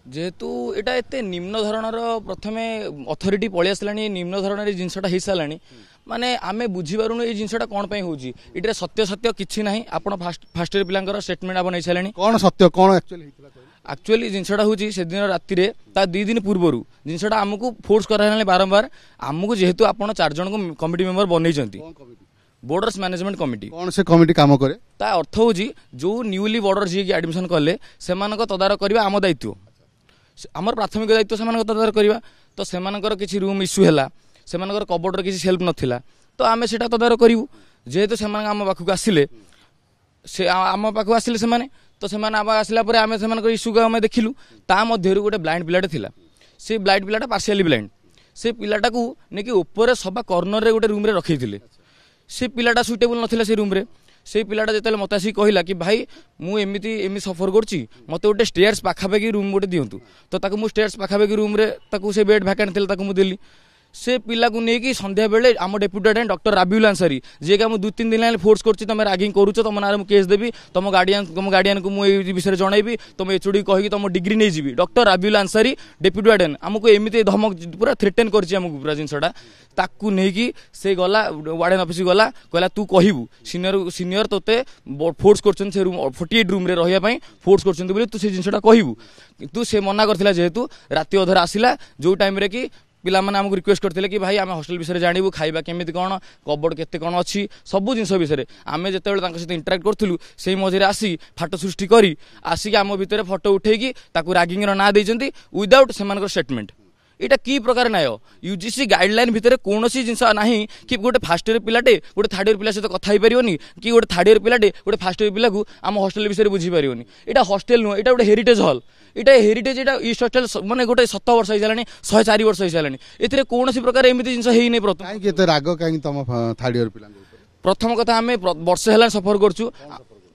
जेहेतु एटा एते निम्न धरणर प्रथमे अथॉरिटी पळि आसलानी निम्न धरणर जिनसटा हेई सालानी माने आमे बुझी पारुनु ए जिनसटा कोन पई होउची इटे सत्य सत्य किछि नाही आपण फास्ट इयर पिलांकर स्टेटमेंट आपण नै सालानी कोन सत्य कोन एक्चुअली हेतिला एक्चुअली जिनसटा होउची से दिन राति रे ता 2 दिन पूर्वरु जिनसटा हमकु फोर्स कराले बारंबार हमकु जेहेतु आपण 4 जन को कमिटी मेंबर बनै जंती बॉर्डर्स मैनेजमेंट कमिटी कौन से कमिटी काम करे ता अर्थ होउची जो न्यूली बॉर्डर जी की एडमिशन करले सेमानक तदारक करबा आम दायित्व आमर प्राथमिक दायित्व सेमानक तदारक करबा तो सेमानकर किछि रूम इश्यू हैला सेमानकर कबोर्डर किछि सेल्फ नथिला तो आमे सेटा तदारक करिवु जेहेतु सेमान आम पाखु आसिले से आम पाखु आसिले सेमाने तो सेमान आम आसिला परे आमे सेमानकर इश्यू को आमे देखिलु ता मध्यरु गोटे ब्लाइंड पिलाटे थिला से ब्लाइंड पिलाटा पार्शियली ब्लाइंड से पिलाटा को नेकी ऊपर सभा कॉर्नर रे गोटे रूम रे रखैथिले से पिलाटा सुटेबल नथिला से रूम रे से पिलाटा जेतले मते आसी कहिला कि भाई मु एमी सफर करछि मते गोटे स्टेयर्स पाखापाखि रूम गोटे दियंतु तो ताको मु स्टेयर्स पाखापाखि रूम रे ताको से बेड वैकेंट थिला ताको मु देली से पिला को नेकी संध्या बेले आम डेप्यूटेड डॉक्टर राबिउल आंसारी जे का 2-3 दिन फोर्स करछि तमे रैगिंग करूछ तुम नारे मु केस देबी तुम गार्डियन को मु ए विषय जनैबी तुम एचओडी कहि तुम डिग्री नै GB doctor Rabiul Ansari deputy warden हमको एमिते धमक पूरा थ्रेटन करछि हमको पूरा जिनसटा ताकू नेकी से गला वार्डन ऑफिस गला कहला तू कहिबू सीनियर तोते फोर्स करछन से रूम 48 रूम रे रहिया पई फोर्स करछन बोली तू से जिनसटा कहिबू तू से मना करथिला जेहेतु राति अधर आसिला जो टाइम रे कि पिला माने हमको रिक्वेस्ट करथिले कि भाई आमे हॉस्टल विषय जानबू खाइबा केमिति कोन कबोर्ड केते कोन अछि सब जिंस विषय आमे जेतेबेले तांक सहित इंटरैक्ट करथिलु सेही मझिरे आसी फाटो सृष्टि करी आसी आम भितर फोटो उठेकी ताकू रैगिंग रो ना देइचंती विदाउट सेमानकर स्टेटमेंट इटा की प्रकार नाय यूजीसी गाइडलाइन भितर कोनोसी जिंस नाही कि गोटे फर्स्ट ईयर पिलाटे गोटे थर्ड ईयर पिला सहित कथा ही परियोनी कि गोटे थर्ड ईयर पिलाटे गोटे फर्स्ट ईयर पिला को आम हॉस्टल विषय बुझी परियोनी इटा हॉस्टल नो इटा गोटे हेरिटेज हॉल इटा हेरिटेज इटा ईस्ट हॉस्टल माने गोटे 7 वर्ष होई जालानी 104 वर्ष होई जालानी एथिरे कोनोसी प्रकार एमिति जिंस हेई नै प्रथम काई केते राग काई तम थर्ड ईयर पिला प्रथम कथा आमे वर्ष हेला सफर करछु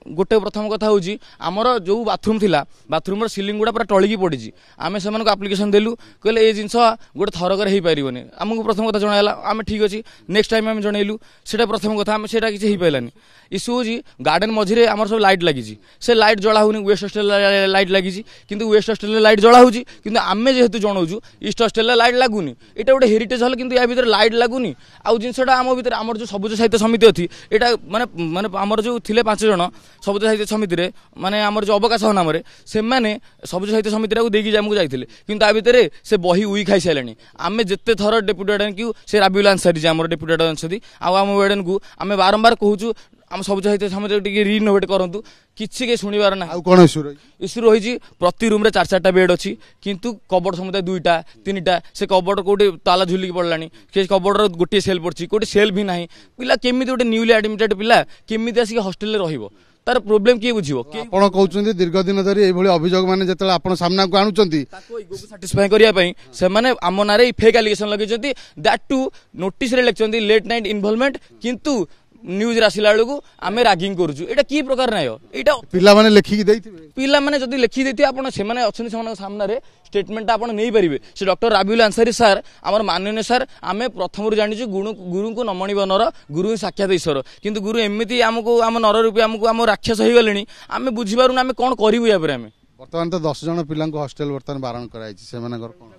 गोटे प्रथम कथा हूँ आमर जो बाथरूम थिला बाथरूम सिलिंग गुड़ा पूरा टलिकी पड़ी आम से आप्लिकेसन देलु कहले ये जिनस गोटे थरकर हो पारे आमको प्रथम कथा जनाला आम ठीक अच्छे नेक्स्ट टाइम आम जनइलु से प्रथम कथा आम से किसी पारानी इश्यू हूँ गार्डन मझे आम सब लाइट लगी से लाइट जला होनी वेस्ट हॉस्टेल लाइट लगी किंतु वेस्ट हॉस्टेल लाइट जला होगी किंतु आम जेहेतु जनाऊँ ईस्ट हॉस्टेल लाइट लगुनि यहाँ गोटे हेरिटेज हल किंतु या भीतर लाइट लगुनि आउ जिनसा आम भीतर आम जो सबुज साहित्य समिति अच्छी यहाँ माने माने आमर जो थे 5 जन सबुज साहित्य समिति रे माने आमर जो अवकाश नाम से माने सबुज साहित्य समिति को देकी आमको जाइथिले किंतु आ भितर से बही उई खाई साराणी आम जिते थर डेप्यूटी वार्डन को से राबिउल आंसारी जे आमर डेप्यूटी वार्डन अच्छी आम वार्डन को आम बारंबार कहूँ आम सबुज साहित्य समिति टिके रिनोवेट करंतु किछि के सुनिबार ना कोन इश्यू रही प्रति रूम रे 4-4टा बेड अच्छी किंतु कबोर्ड समुदाय 2टा 3टा से कबोर्ड कोटे ताला झुलिकी पड़लानी के कबोर्ड गोटे सेल पड़छि कोटे सेल भी नाही पिला केमिति गोटे न्यूली एडमिटेड पिला केमिति आसी हॉस्टल रे रहिबो तार प्रॉब्लम किए बुझिबो आपण कहउछन्ती दीर्घ दिन धरि एई भली अभियोग माने जेतले आपण सामना को आनुचंती ताको इगो सैटिस्फाई करिया पई से माने आम नारे फेक एलिगेशन लगेचंती दैट टू नोटिस रे लेखचंती लेट नाइट इन्वॉल्वमेंट किंतु न्यूज रासिला बेलू आम रैगिंग करूँ यहाँ की प्रकार नाय यहाँ पिला माने लेखिकी देइथिबे पिला माने जदी लेखि देथि आपण से माने अछन से सामने रे स्टेटमेंट आपण नै परिबे से डॉक्टर राबिउल आंसारी सर आमर माननीय सर आमे प्रथम रु जानि गुरु को नमणी बनर गुरु साक्षात ईश्वर किंतु गुरु एमिति हमको आम नर रूपी हमको आम राक्षस हो गलेनी आमे बुझी पारुन आमे कोन करिवु या पर आमे वर्तमान तो 10 जन पिला को हॉस्टल वर्तमान बारण कराई से मानकर कोन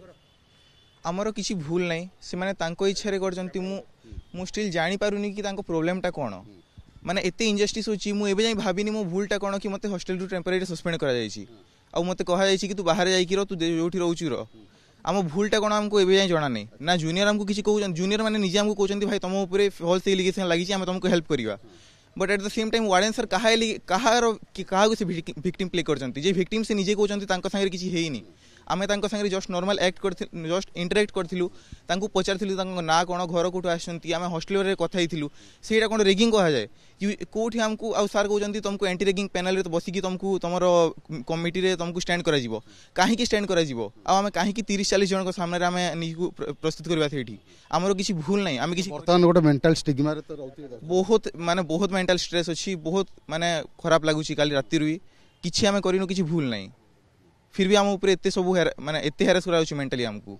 आमर किछि भूल नै से माने तांको इच्छा रे करजंती मु स्टिल जानी पारुनी कि तांको प्रॉब्लम टा कोन माने एते इनजस्टिस होची मु एबे जाई भाबिनी मो भूलटा कोन कि मते हॉस्टल टू टेम्परेरी सस्पेंड करा जाईची आ मते कहा जाईची कि तू बाहर जाई कि तू जोठी रहउची र आम भूलटा कोन हमको एबे जाई जणा नै ना जूनियर हमको किछि कहउछन जूनियर माने निजे हमको कहउछन्ती भाई तमो ऊपर फॉल्स एलिगेशन लागी छी हम तुमको हेल्प करिवा but at the same time warden sir कहा से विक्टिम प्ले करछन्ती जे विक्टिम से निजे कहउछन्ती तांको संगे किछि हेइनी आमे तांको संगे जस्ट नॉर्मल एक्ट कर जस्ट इंटरेक्ट करथिलु तांको पचारथिलु तांको ना कोन घर कोठो आछन्ती आमे हॉस्टल रे कथा हिथिलु सेटा कोन रेगिंग कहा जाय कोठी हमको आ सर कहउछन्ती तुमको एंटी रेगिंग पैनल रे तो बसी कि तुमको तमरो कमिटी रे तुमको स्टैंड करा जिवो काहे कि स्टैंड करा जिवो आ आमे काहे कि 30-40 जन को सामने रे आमे निकु प्रस्तुत करबा थेठी हमरो किछि भूल नै आमे किछि वर्तमान गोटे मेंटल स्टिग्मा रे तो रहउती बहुत मेंटल स्ट्रेस अछि बहुत माने खराब लागुछि काली राति रुई किछि आमे करिनो किछि भूल नै फिर भी हम ऊपर इतने सब माने इतने हैरेस करा मेंटली हमको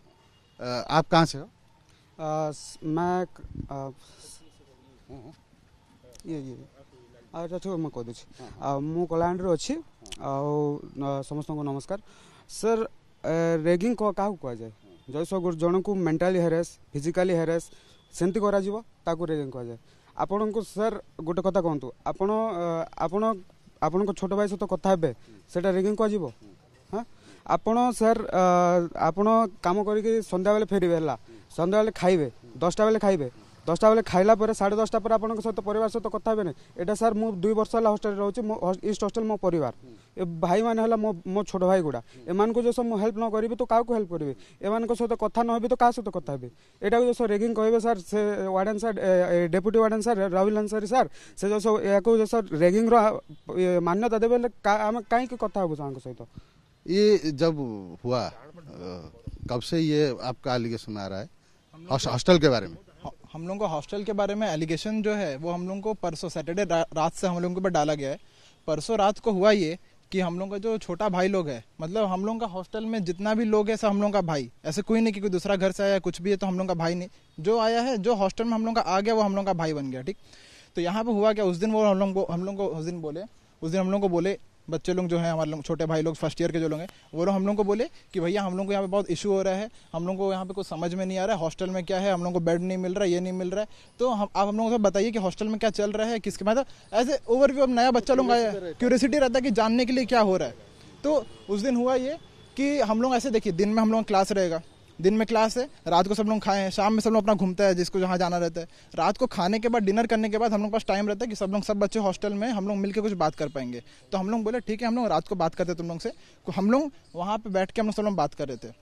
आप कहाँ से हो मैं ये अच्छा छोड़ मैं कह दूँ मु कलाहांडी अच्छी समस्त को नमस्कार सर रेगिंग क्या कहुए जैस जन को मेंटाली हेरेस फिजिकाली हेरेस सेमती करा रेगिंग कहुए आपण को सर गोटे कथा कहतु आपण आपण आपण छोट भाई सहित कथा हे सेटा रेगिंग कह हाँ आपण सर आपण काम करके संध्या बेले फेरबे है संध्या बेले खाइबे 10टा बेले खाइबे 10टा बेले खाइला पर 10:30 पर आपन सहित परिवार सहित कथा हे एटा सर मु 2 वर्ष है हॉस्टल रोचे ईस्ट हॉस्टल मो परिवार ए भाई माने हला मो छोट भाई गुड़ा एमान को जो सब हेल्प न करी तो काको हेल्प करी एमान को सहित कथा न होबे तो का सहित कथा हे एटा को जो रेगिंग कहबे सर से warden sir deputy warden sir Rahul Ansari sir से जो या को जो सर रेगिंग रो मान्यता देबे हम काई के कथा होबो सांग सहित ये जब हुआ कब से ये आपका एलिगेशन आ रहा है हॉस्टल के बारे में? हम लोगों को हॉस्टल के बारे में एलिगेशन जो है वो हम लोगों को परसों सैटरडे रात से हम लोगों के ऊपर डाला गया है। परसों रात को हुआ ये कि हम लोगों का जो छोटा भाई लोग है मतलब हम लोगों का हॉस्टल में जितना भी लोग है सब हम लोगों का भाई, ऐसे कोई नहीं कि कोई दूसरा घर से आया कुछ भी है तो हम लोगों का भाई नहीं, जो आया है जो हॉस्टल में हम लोगों का आ गया वो हम लोगों का भाई बन गया। ठीक, तो यहाँ पे हुआ क्या उस दिन वो हम लोग को उस दिन हम लोग को बोले बच्चे लोग जो हैं हमारे लोग छोटे भाई लोग फर्स्ट ईयर के जो लोग हैं वो लोग हम लोग को बोले कि भैया हम लोग को यहाँ पे बहुत इशू हो रहा है, हम लोग को यहाँ पे कुछ समझ में नहीं आ रहा है, हॉस्टल में क्या है, हम लोग को बेड नहीं मिल रहा है, ये नहीं मिल रहा है, तो आप हम लोगों को बताइए कि हॉस्टल में क्या चल रहा है, किसके मतलब एज ए ओवरव्यू। अब नया बच्चा लोग आया, क्यूरियोसिटी रहता है कि जानने के लिए क्या हो रहा है। तो उस दिन हुआ ये कि हम लोग ऐसे देखिए दिन में हम लोग क्लास रहेगा, दिन में क्लास है, रात को सब लोग खाए हैं, शाम में सब लोग अपना घूमता है जिसको जहाँ जाना रहता है, रात को खाने के बाद डिनर करने के बाद हम लोग पास टाइम रहता है कि सब बच्चे हॉस्टल में हम लोग मिलकर कुछ बात कर पाएंगे। तो हम लोग बोले ठीक है हम लोग रात को बात करते तुम लोग से, हम लोग वहाँ पे बैठ के हम लोग सब लोग बात कर रहे थे।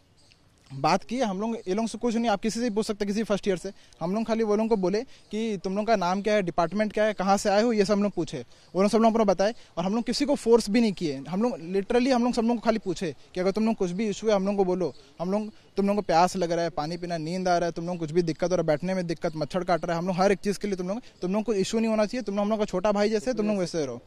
बात की हम लोग ये लोग से कुछ नहीं, आप किसी से पूछ सकते किसी फर्स्ट ईयर से, हम लोग खाली वो लोगों को बोले कि तुम लोग का नाम क्या है, डिपार्टमेंट क्या है, कहाँ से आए हो, ये सब लोग पूछे, वो लोग सब लोग अपना बताए और हम लोग किसी को फोर्स भी नहीं किए। हम लोग लिटरली हम लोग सब लोग को खाली पूछे कि अगर तुम लोग कुछ भी इशू है हम लोग को बोलो, तुम लोग को प्यास लग रहा है, पानी पीना, नींद आ रहा है, तुम लोग कुछ भी दिक्कत हो रहा है, बैठने में दिक्कत, मच्छर काट रहा है, हम लोग हर एक चीज़ के लिए तुम लोग को इशू नहीं होना चाहिए, तुम लोग का छोटा भाई जैसे तुम लोग वैसे रहो।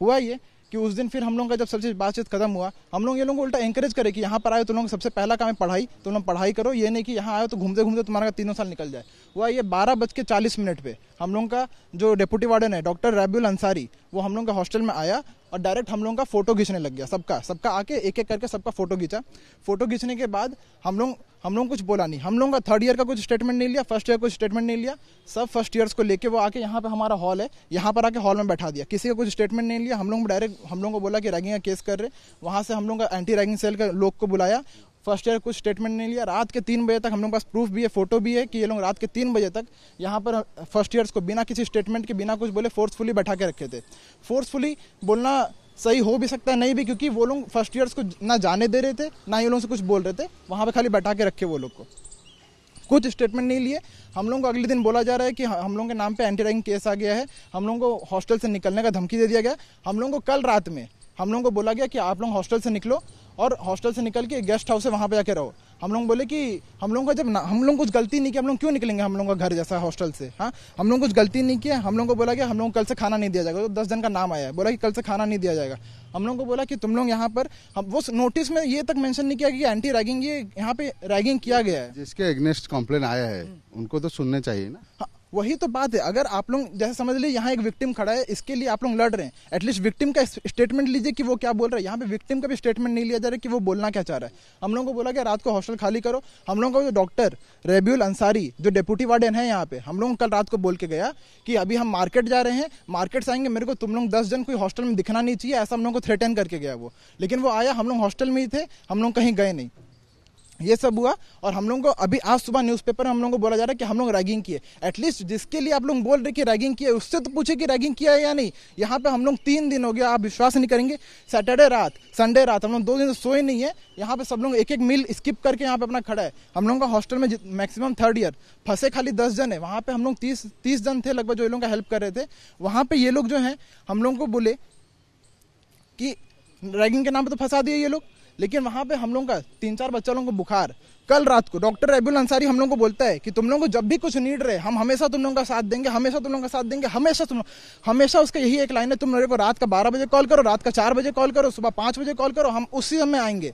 हुआ ये कि उस दिन फिर हम लोग का जब सब चीज़ बातचीत खत्म हुआ, हम लोग ये लोगों को उल्टा एंकरेज करे कि यहाँ पर आए तुम लोग सबसे पहला काम है पढ़ाई, तुम लोग पढ़ाई करो, ये नहीं कि यहाँ आए तो घूमते घूमते तुम्हारा 3 साल निकल जाए। हुआ ये 12:40 पे हम लोग का जो डेप्यूटी वार्डन है डॉक्टर राहुल अंसारी वो हम लोग का हॉस्टल में आया और डायरेक्ट हम लोग का फोटो खींचने लग गया, सबका आके एक एक करके सबका फोटो खींचा। फोटो खींचने के बाद हम लोग कुछ बोला नहीं, हम लोग का थर्ड ईयर का कुछ स्टेटमेंट नहीं लिया, फर्स्ट ईयर कुछ स्टेटमेंट नहीं लिया, सब फर्स्ट ईयर्स को लेके वो आके यहाँ पे हमारा हॉल है, यहाँ पर आके हॉल में बैठा दिया, किसी का कुछ स्टेटमेंट नहीं लिया। हम लोग डायरेक्ट हम लोग को बोला कि रैगिंग का केस कर रहे, वहाँ से हम लोग का एंटी रैगिंग सेल का लोग को बुलाया, फर्स्ट ईयर कुछ स्टेटमेंट नहीं लिया। रात के 3 बजे तक हम लोग पास प्रूफ भी है, फोटो भी है कि ये लोग रात के 3 बजे तक यहाँ पर फर्स्ट ईयर्स को बिना किसी स्टेटमेंट के बिना कुछ बोले फोर्सफुली बैठा के रखे थे। फोर्सफुली बोलना सही हो भी सकता है नहीं भी, क्योंकि वो लोग फर्स्ट ईयर्स को ना जाने दे रहे थे ना ये लोगों से कुछ बोल रहे थे, वहाँ पे खाली बैठा के रखे वो लोग को, कुछ स्टेटमेंट नहीं लिए। हम लोगों को अगले दिन बोला जा रहा है कि हम लोगों के नाम पे एंटी रैगिंग केस आ गया है, हम लोगों को हॉस्टल से निकलने का धमकी दे दिया गया। हम लोगों को कल रात में हम लोगों को बोला गया कि आप लोग हॉस्टल से निकलो और हॉस्टल से निकल के गेस्ट हाउस है वहाँ पे जाके रहो। हम लोग बोले कि हम लोगों का जब हम लोग कुछ गलती नहीं की, हम लोग क्यों निकलेंगे हम लोगों का घर जैसा हॉस्टल से। हाँ, हम लोग कुछ गलती नहीं किया। हम लोग को बोला गया हम लोग कल से खाना नहीं दिया जाएगा, तो 10 जन का नाम आया है, बोला कि कल से खाना नहीं दिया जाएगा। हम लोग को बोला कि तुम लोग यहाँ पर वो नोटिस में ये तक मेंशन नहीं किया कि एंटी रैगिंग ये यहाँ पे रैगिंग किया गया है। जिसके अगेंस्ट कंप्लेन आया है उनको तो सुनने चाहिए ना। हाँ, वही तो बात है। अगर आप लोग जैसे समझ लीजिए यहाँ एक विक्टिम खड़ा है, इसके लिए आप लोग लड़ रहे हैं, एटलीस्ट विक्टिम का स्टेटमेंट लीजिए कि वो क्या बोल रहा है। यहाँ पे विक्टिम का भी स्टेटमेंट नहीं लिया जा रहा है कि वो बोलना क्या चाह रहा है। हम लोगों को बोला कि रात को हॉस्टल खाली करो। हम लोगों को जो डॉक्टर राहुल अंसारी जो डेप्यूटी वार्डन है यहाँ पे, हम लोग कल रात को बोल के गया कि अभी हम मार्केट जा रहे हैं, मार्केट से आएंगे, मेरे को तुम लोग 10 जन कोई हॉस्टल में दिखना नहीं चाहिए, ऐसा हम लोग को थ्रेटन करके गया वो। लेकिन वो आया, हम लोग हॉस्टल में ही थे, हम लोग कहीं गए नहीं। ये सब हुआ और हम लोगों को अभी आज सुबह न्यूज़पेपर में हम लोगों को बोला जा रहा है कि हम लोग रैगिंग किए। एटलीस्ट जिसके लिए आप लोग बोल रहे कि रैगिंग किए उससे तो पूछे कि रैगिंग किया है या नहीं। यहाँ पे हम लोग 3 दिन हो गया, आप विश्वास नहीं करेंगे, सैटरडे रात संडे रात हम लोग 2 दिन से सोए नहीं है। यहाँ पे सब लोग एक एक मील स्किप करके यहाँ पे अपना खड़ा है। हम लोगों का हॉस्टल में मैक्सिमम थर्ड ईयर फंसे खाली 10 जन है, वहाँ पे हम लोग 30 जन थे लगभग जो ये लोगों का हेल्प कर रहे थे। वहाँ पे ये लोग जो है हम लोगों को बोले कि रैगिंग के नाम पे तो फंसा दिए ये लोग, लेकिन वहां पे हम लोगों का 3-4 बच्चा लोगों को बुखार। कल रात को डॉक्टर राहुल अंसारी हम लोगों को बोलता है कि तुम लोगों को जब भी कुछ नीड रहे हम हमेशा तुम लोगों का साथ देंगे, हमेशा तुम लोगों का साथ देंगे, हमेशा उसका यही एक लाइन है, तुम मेरे को रात का 12 बजे कॉल करो, रात का 4 बजे कॉल करो, सुबह 5 बजे कॉल करो, हम उसी समय आएंगे।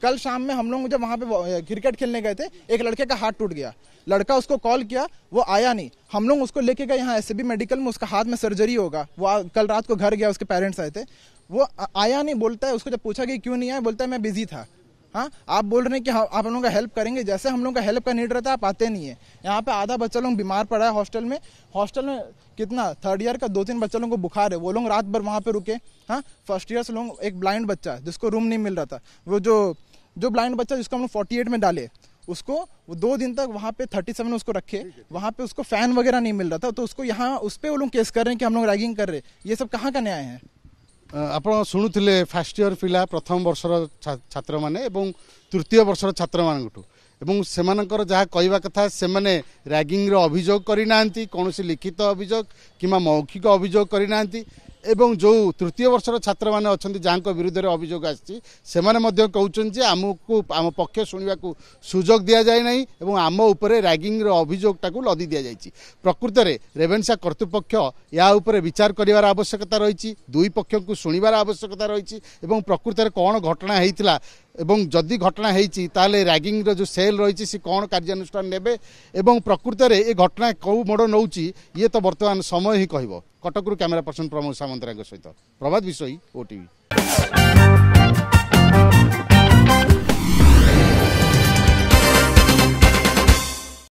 कल शाम में हम लोग जब वहां पे क्रिकेट खेलने गए थे, एक लड़के का हाथ टूट गया, लड़का उसको कॉल किया, वो आया नहीं, हम लोग उसको लेके गए यहाँ एससीबी मेडिकल में, उसका हाथ में सर्जरी होगा। वो कल रात को घर गया, उसके पेरेंट्स आए थे, वो आया नहीं, बोलता है, उसको जब पूछा कि क्यों नहीं आया, बोलता है मैं बिजी था। हाँ, आप बोल रहे हैं कि आप हम लोग का हेल्प करेंगे, जैसे हम लोग का हेल्प का नीड रहता है आप आते नहीं है। यहाँ पे आधा बच्चा लोग बीमार पड़ा है हॉस्टल में कितना 3rd ईयर का 2-3 बच्चा लोगों को बुखार है, वो लोग रात भर वहाँ पे रुके। हाँ, 1st ईयर से लोग, एक ब्लाइंड बच्चा जिसको रूम नहीं मिल रहा था, वो जो ब्लाइंड बच्चा जिसको हम लोग 48 में डाले, उसको वो 2 दिन तक वहाँ पे 37 में उसको रखे, वहाँ पे उसको फैन वगैरह नहीं मिल रहा था, तो उसको यहाँ उस पे वो लोग केस कर रहे हैं कि हम लोग रैगिंग कर रहे हैं। ये सब कहाँ का न्याय है? ଆପଣ ଶୁଣୁଥିଲେ ଫାର୍ଷ୍ଟ ଇୟର ପିଲା ପ୍ରଥମ ବର୍ଷର ଛାତ୍ରମାନେ ଏବଂ ତୃତୀୟ ବର୍ଷର ଛାତ୍ରମାନଙ୍କଠୁ ଏବଂ ସେମାନଙ୍କର ଯାହା କହିବା କଥା ସେମାନେ ରାଗିଂର ଅଭିଯୋଗ କରିନାହାନ୍ତି, କୌଣସି ଲିଖିତ ଅଭିଯୋଗ କିମ୍ବା ମୌଖିକ ଅଭିଯୋଗ କରିନାହାନ୍ତି ଏବଂ ଯେଉଁ ତୃତୀୟ ବର୍ଷର ଛାତ୍ରମାନେ ଅଛନ୍ତି ଯାହାଙ୍କ ବିରୁଦ୍ଧରେ ଅଭିଯୋଗ ଆସିଛି ସେମାନେ ମଧ୍ୟ କହୁଛନ୍ତି ଯେ ଆମକୁ ଆମ ପକ୍ଷ ଶୁଣିବାକୁ ସୁଯୋଗ ଦିଆଯାଏ ନାହିଁ ଏବଂ ଆମ ଉପରେ ରାଗିଂର ଅଭିଯୋଗଟାକୁ ଲଦି ଦିଆଯାଇଛି। ପ୍ରକୃତରେ ରେଭେନ୍ସା କର୍ତ୍ତୃପକ୍ଷ ଏହା ଉପରେ ବିଚାର କରିବାର ଆବଶ୍ୟକତା ରହିଛି, ଦୁଇ ପକ୍ଷଙ୍କୁ ଶୁଣିବାର ଆବଶ୍ୟକତା ରହିଛି ଏବଂ ପ୍ରକୃତରେ କ'ଣ ଘଟଣା ହେଇଥିଲା এবং যদি ঘটনা হয়েছি তাহলে র্যাগিংর যে সেল রয়েছে সে কোণ কার্যানুষ্ঠান নেবে এবং প্রকৃতরে এ ঘটনা কেউ মোড় নেউছি ইয়ে তো বর্তমান সময় হি কহিব। কটকরু ক্যামেরা পর্সন প্রমোদ সামন্তরাঙ্ক সহিত প্রভাত বিশ্বই, ওটিভি।